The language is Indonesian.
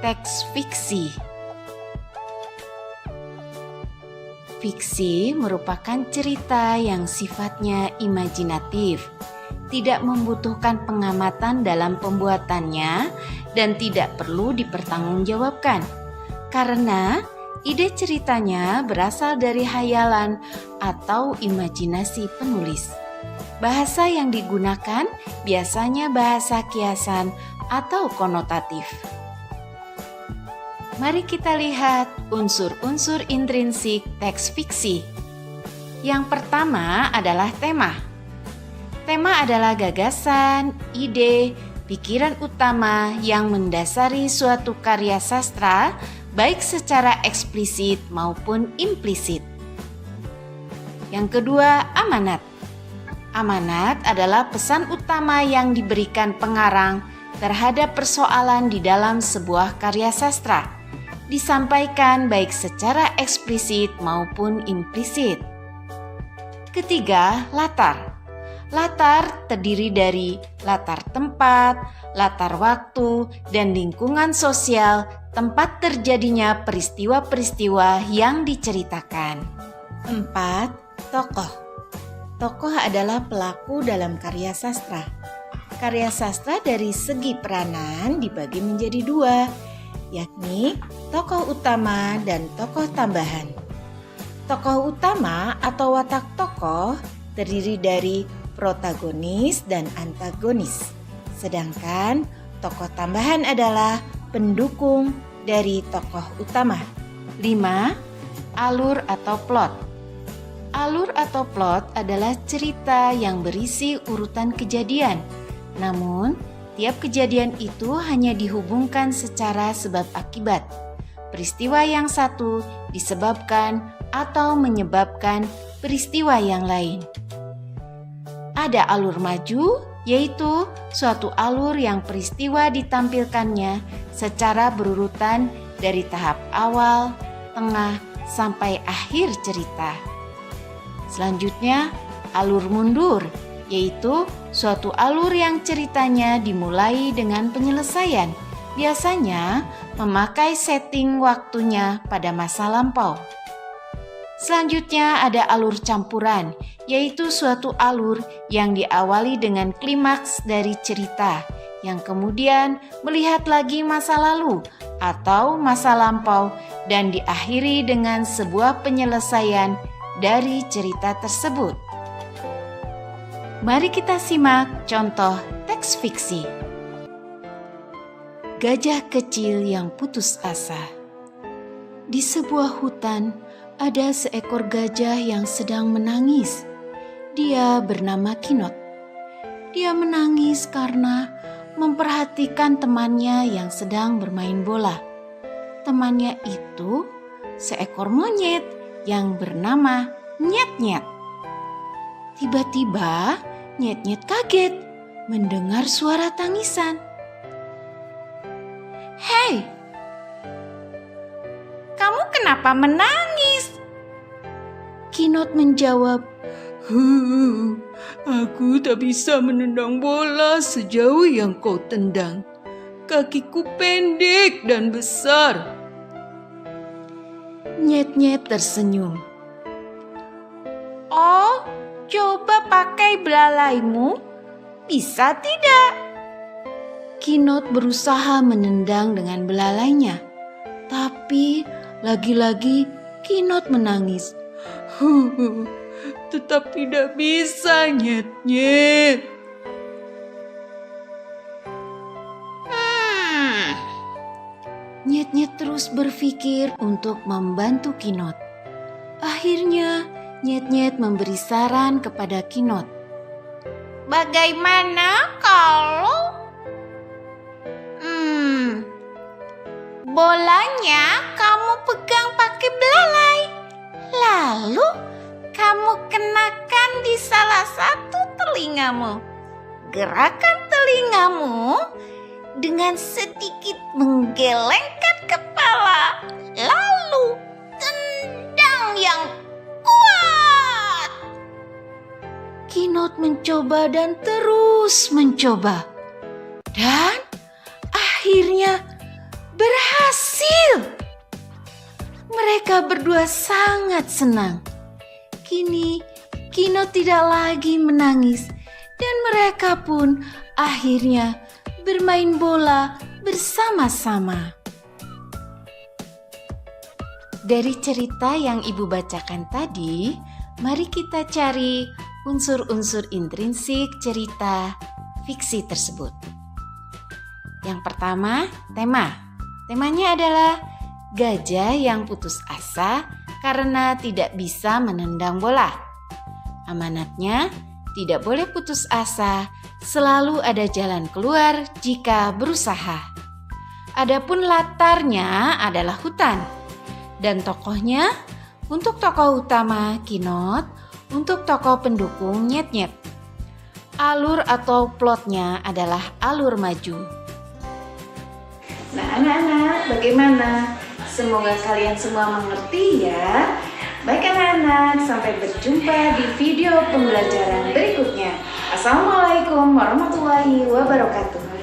Teks fiksi. Fiksi merupakan cerita yang sifatnya imajinatif, tidak membutuhkan pengamatan dalam pembuatannya, dan tidak perlu dipertanggungjawabkan. Karena ide ceritanya berasal dari hayalan atau imajinasi penulis. Bahasa yang digunakan biasanya bahasa kiasan atau konotatif. Mari kita lihat unsur-unsur intrinsik teks fiksi. Yang pertama adalah tema. Tema adalah gagasan, ide, pikiran utama yang mendasari suatu karya sastra, baik secara eksplisit maupun implisit. Yang kedua, amanat. Amanat adalah pesan utama yang diberikan pengarang terhadap persoalan di dalam sebuah karya sastra. Disampaikan baik secara eksplisit maupun implisit. Ketiga, latar. Latar terdiri dari latar tempat, latar waktu, dan lingkungan sosial tempat terjadinya peristiwa-peristiwa yang diceritakan. 4. Tokoh. Tokoh adalah pelaku dalam karya sastra. Karya sastra dari segi peranan dibagi menjadi 2, yakni tokoh utama dan tokoh tambahan. Tokoh utama atau watak tokoh terdiri dari protagonis dan antagonis. Sedangkan tokoh tambahan adalah pendukung dari tokoh utama. 5. Alur atau plot. Alur atau plot adalah cerita yang berisi urutan kejadian. Namun, tiap kejadian itu hanya dihubungkan secara sebab akibat. Peristiwa yang satu disebabkan atau menyebabkan peristiwa yang lain. Ada alur maju, yaitu suatu alur yang peristiwa ditampilkannya secara berurutan dari tahap awal, tengah, sampai akhir cerita. Selanjutnya, alur mundur, yaitu suatu alur yang ceritanya dimulai dengan penyelesaian, biasanya memakai setting waktunya pada masa lampau. Selanjutnya ada alur campuran, yaitu suatu alur yang diawali dengan klimaks dari cerita, yang kemudian melihat lagi masa lalu atau masa lampau dan diakhiri dengan sebuah penyelesaian dari cerita tersebut. Mari kita simak contoh teks fiksi. Gajah kecil yang putus asa. Di sebuah hutan ada seekor gajah yang sedang menangis. Dia bernama Kinot. Dia menangis karena memperhatikan temannya yang sedang bermain bola. Temannya itu seekor monyet yang bernama Nyet-Nyet. Tiba-tiba Nyet-Nyet kaget mendengar suara tangisan. "Hei, kamu kenapa menangis?" Kinot menjawab, "Aku tak bisa menendang bola sejauh yang kau tendang. Kakiku pendek dan besar." Nyet-Nyet tersenyum. "Oh, coba pakai belalaimu, bisa tidak?" Kinot berusaha menendang dengan belalainya, tapi lagi-lagi Kinot menangis. "Tetap tidak bisa, Nyet-Nyet." Nyet-Nyet terus berpikir untuk membantu Kinot. Akhirnya Nyet-Nyet memberi saran kepada Kinot. "Bagaimana kalau bolanya kamu pegang pakai belalai, lalu kamu kenakan di salah satu telingamu. Gerakan telingamu dengan sedikit menggelengkan kepala, lalu tendang yang kuat." Kinot mencoba dan terus mencoba. Dan akhirnya berhasil. mereka berdua sangat senang. Kini Kino tidak lagi menangis dan mereka pun akhirnya bermain bola bersama-sama. Dari cerita yang Ibu bacakan tadi, mari kita cari unsur-unsur intrinsik cerita fiksi tersebut. Yang pertama, temanya adalah gajah yang putus asa karena tidak bisa menendang bola. Amanatnya, tidak boleh putus asa, selalu ada jalan keluar jika berusaha. Adapun latarnya adalah hutan. Dan tokohnya, untuk tokoh utama Kinot, untuk tokoh pendukung Nyet-Nyet. Alur atau plotnya adalah alur maju. Nah anak-anak, bagaimana? Semoga kalian semua mengerti ya. Baik anak-anak, sampai berjumpa di video pembelajaran berikutnya. Assalamualaikum warahmatullahi wabarakatuh.